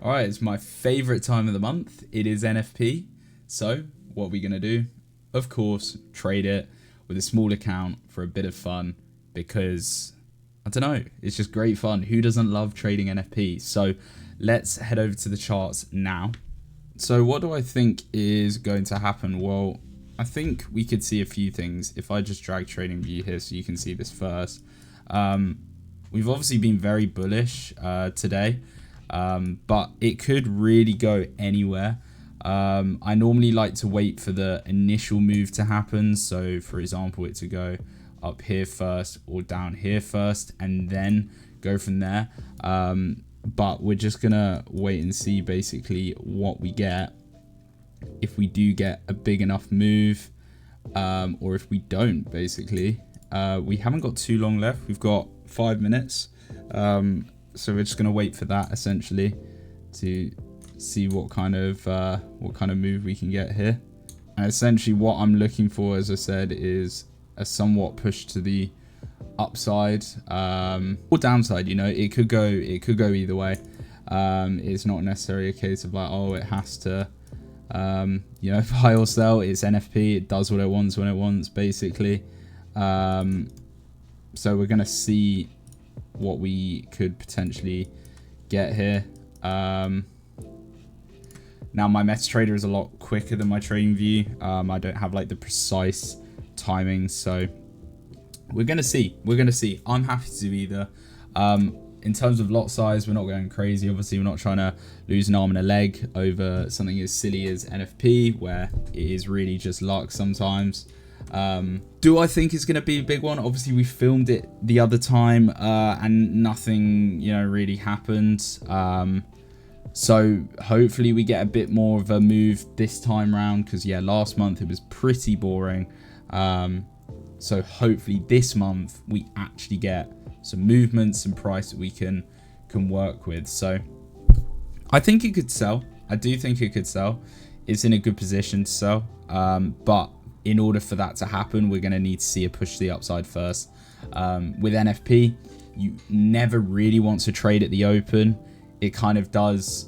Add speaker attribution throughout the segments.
Speaker 1: All right, it's my favorite time of the month. It is NFP. So what are we going to do? Of course, trade it with a small account for a bit of fun because, I don't know, it's just great fun. Who doesn't love trading NFP? So let's head over to the charts now. So what do I think is going to happen? Well, I think we could see a few things. If I just drag trading view here so you can see this first. We've obviously been very bullish today. But it could really go anywhere. I normally like to wait for the initial move to happen. So for example, it to go up here first or down here first and then go from there. But we're just gonna wait and see basically what we get. If we do get a big enough move, or if we don't, basically. We haven't got too long left. We've got 5 minutes. So we're just going to wait for that essentially to see what kind of move we can get here. And essentially what I'm looking for, as I said, is a somewhat push to the upside or downside. You know, it could go either way. It's not necessarily a case of like, oh, it has to you know, buy or sell. It's NFP. It does what it wants when it wants, basically. So we're going to see what we could potentially get here. Now my MetaTrader is a lot quicker than my trading view. I don't have like the precise timing, so we're gonna see. I'm happy to do either. In terms of lot size, we're not going crazy. Obviously, we're not trying to lose an arm and a leg over something as silly as NFP, where it is really just luck sometimes. Do I think it's going to be a big one? Obviously, we filmed it the other time and nothing, you know, really happened. So hopefully we get a bit more of a move this time round because, yeah, last month it was pretty boring. So hopefully this month we actually get some movement, some price that we can work with. So I think it could sell. I do think it could sell. It's in a good position to sell. But in order for that to happen, we're going to need to see a push to the upside first. With NFP, you never really want to trade at the open. It kind of does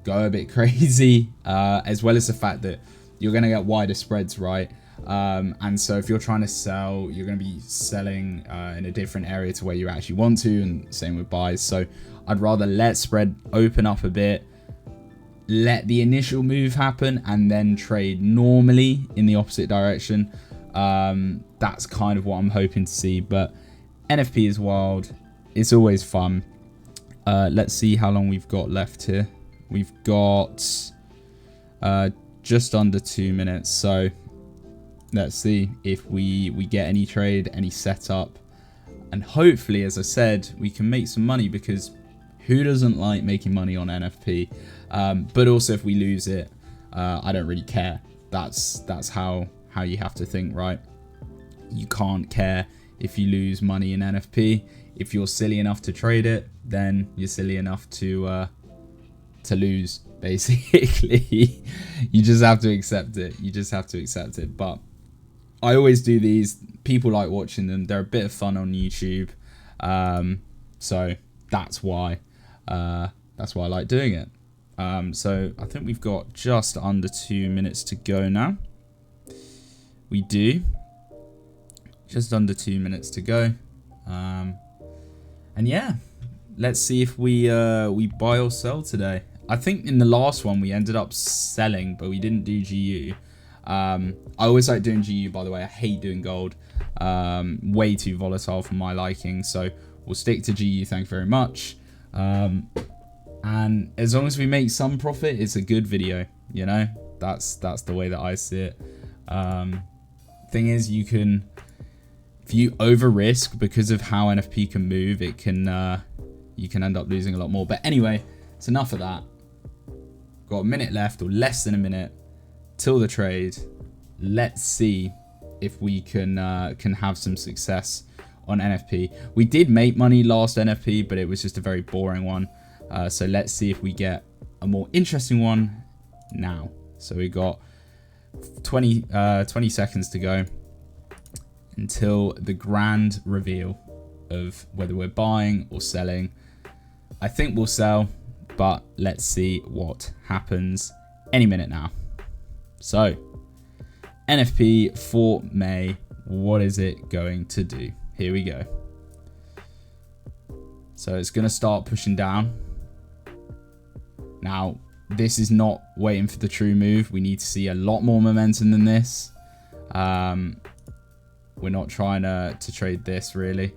Speaker 1: go a bit crazy, as well as the fact that you're going to get wider spreads, right? And so if you're trying to sell, you're going to be selling in a different area to where you actually want to, and same with buys. So I'd rather let spread open up a bit, let the initial move happen, and then trade normally in the opposite direction. That's kind of what I'm hoping to see. But NFP is wild. It's always fun. Let's see how long we've got left here. We've got just under 2 minutes. So let's see if we get any trade, any setup. And hopefully, as I said, we can make some money, because who doesn't like making money on NFP? But also, if we lose it, I don't really care. That's how you have to think, right? You can't care if you lose money in NFP. If you're silly enough to trade it, then you're silly enough to lose, basically. You just have to accept it. But I always do these. People like watching them. They're a bit of fun on YouTube. So that's why I like doing it. So I think we've got just under 2 minutes to go now. We do. Just under 2 minutes to go. And yeah, let's see if we buy or sell today. I think in the last one we ended up selling, but we didn't do GU. I always like doing GU, by the way. I hate doing gold. Way too volatile for my liking. So we'll stick to GU, thank you very much. And as long as we make some profit, it's a good video, you know. That's the way that I see it. Thing is, you can, if you over risk because of how NFP can move, it can you can end up losing a lot more. But anyway, it's enough of that. Got a minute left, or less than a minute, till the trade. Let's see if we can have some success on NFP. We did make money last NFP, but it was just a very boring one. So let's see if we get a more interesting one now. So we got 20 seconds to go until the grand reveal of whether we're buying or selling. I think we'll sell, but let's see what happens any minute now. So NFP for May, what is it going to do? Here we go. So it's going to start pushing down. Now, this is not waiting for the true move. We need to see a lot more momentum than this. We're not trying to trade this really.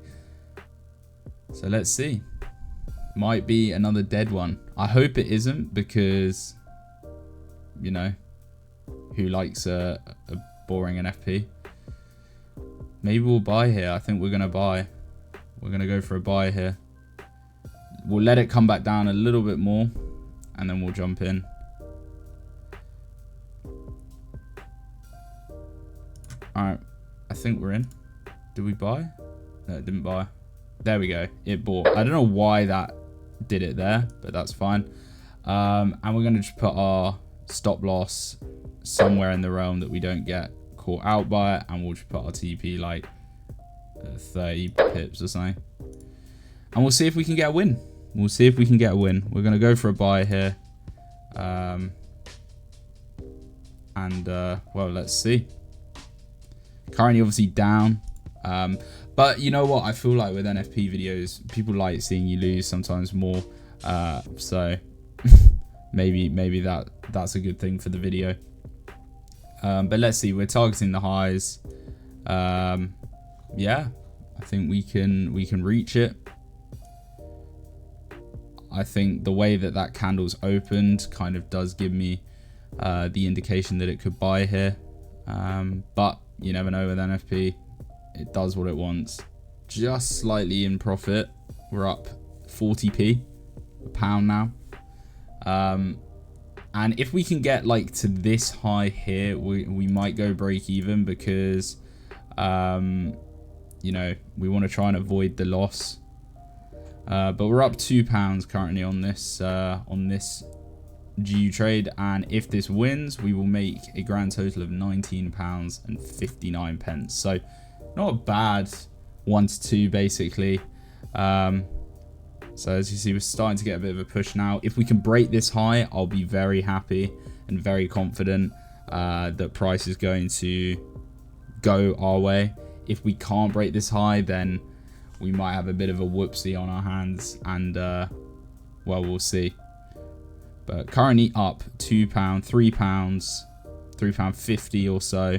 Speaker 1: So let's see. Might be another dead one. I hope it isn't, because, you know, who likes a boring NFP? Maybe we'll buy here. I think we're going to buy. We're going to go for a buy here. We'll let it come back down a little bit more, and then we'll jump in. Alright, I think we're in. Did we buy? No, it didn't buy. There we go. It bought. I don't know why that did it there, but that's fine. And we're going to just put our stop loss somewhere in the realm that we don't get caught out by it, and we'll just put our TP like 30 pips or something. And we'll see if we can get a win. We'll see if we can get a win. We're going to go for a buy here. Well, let's see. Currently, obviously down. But you know what? I feel like with NFP videos, people like seeing you lose sometimes more. So maybe that's a good thing for the video. But let's see. We're targeting the highs. Yeah, I think we can reach it. I think the way that candle's opened kind of does give me the indication that it could buy here. But you never know with NFP. It does what it wants. Just slightly in profit. We're up 40p a pound now. And if we can get like to this high here, we might go break even, because you know, we want to try and avoid the loss. But we're up £2 currently on this GU trade, and if this wins, we will make a grand total of £19.59. So not a bad 1 to 2 basically. So as you see, we're starting to get a bit of a push now. If we can break this high, I'll be very happy and very confident that price is going to go our way. If we can't break this high, then we might have a bit of a whoopsie on our hands, and well, we'll see. But currently up £2, £3, £3.50 or so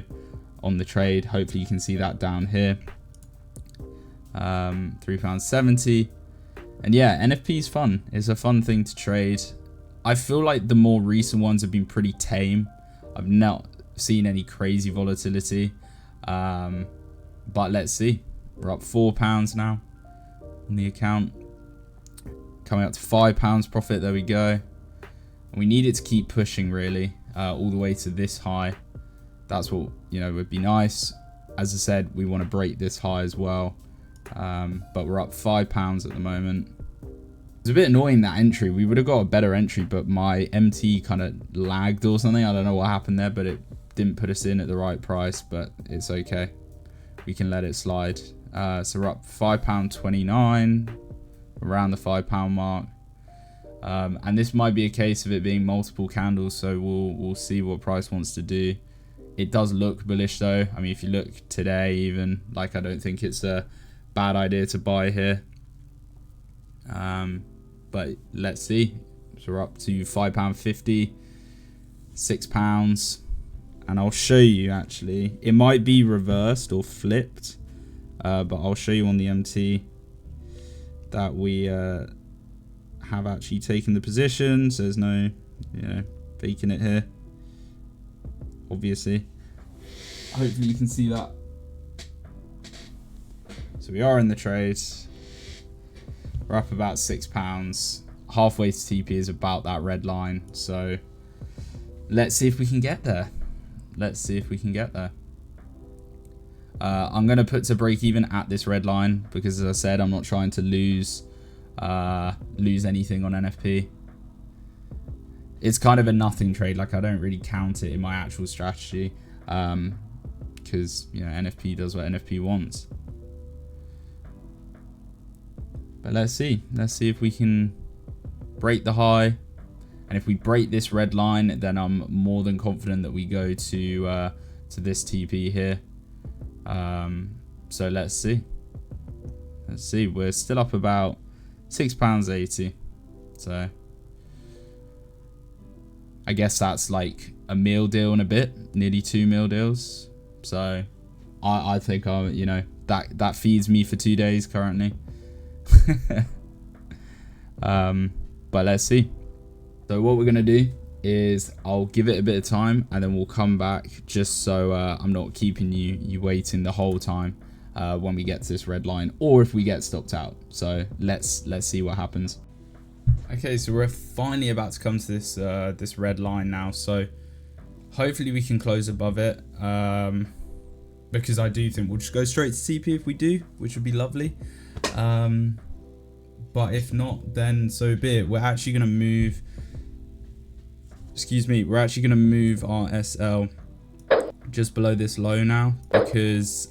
Speaker 1: on the trade. Hopefully you can see that down here. £3.70. And yeah, NFP is fun. It's a fun thing to trade. I feel like the more recent ones have been pretty tame. I've not seen any crazy volatility. But let's see. We're up £4 now on the account. Coming up to £5 profit. There we go. And we need it to keep pushing really, all the way to this high. That's what, you know, would be nice. As I said, we want to break this high as well. But we're up £5 at the moment. It's a bit annoying, that entry. We would have got a better entry, but my MT kind of lagged or something. I don't know what happened there, but it didn't put us in at the right price, but it's okay. We can let it slide. So we're up £5.29, around the £5 mark. And this might be a case of it being multiple candles, so we'll see what price wants to do. It does look bullish though. I mean, if you look today even, like, I don't think it's a bad idea to buy here. But let's see. So we're up to £5.50, £6, and I'll show you actually. It might be reversed or flipped, but I'll show you on the MT that we have actually taken the position. So there's no, you know, faking it here. Obviously, hopefully you can see that. So we are in the trade. We're up about £6. Halfway to TP is about that red line. So let's see if we can get there. Let's see if we can get there. I'm going to put to break even at this red line, because as I said, I'm not trying to lose anything on NFP. It's kind of a nothing trade. Like, I don't really count it in my actual strategy, because, you know, NFP does what NFP wants. But let's see if we can break the high, and if we break this red line, then I'm more than confident that we go to this TP here. So let's see. We're still up about £6.80. So I guess that's like a meal deal and a bit, nearly 2 meal deals. So I think that feeds me for 2 days currently. But let's see. So what we're gonna do is I'll give it a bit of time, and then we'll come back, just so I'm not keeping you waiting the whole time when we get to this red line, or if we get stopped out. So let's see what happens. Okay, so we're finally about to come to this red line now. So hopefully we can close above it, because I do think we'll just go straight to TP if we do, which would be lovely. But if not, then so be it. We're actually gonna move. We're actually gonna move our SL just below this low now, because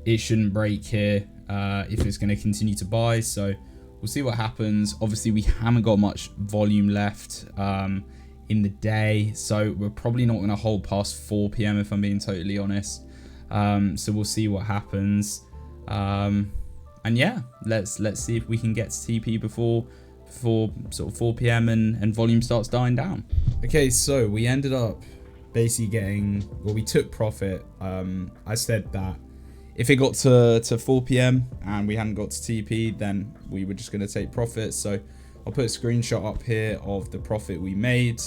Speaker 1: it shouldn't break here if it's going to continue to buy. So we'll see what happens. Obviously we haven't got much volume left in the day, so we're probably not going to hold past 4 PM if I'm being totally honest. So we'll see what happens, and yeah, let's see if we can get to TP before sort of 4 PM and volume starts dying down. Okay, so we ended up basically getting, well, we took profit. I said that if it got to 4 PM and we hadn't got to TP, then we were just going to take profit. So I'll put a screenshot up here of the profit we made.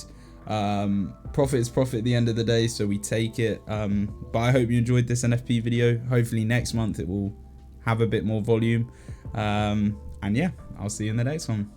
Speaker 1: Profit is profit at the end of the day, so we take it. But I hope you enjoyed this NFP video. Hopefully next month it will have a bit more volume. And yeah, I'll see you in the next one.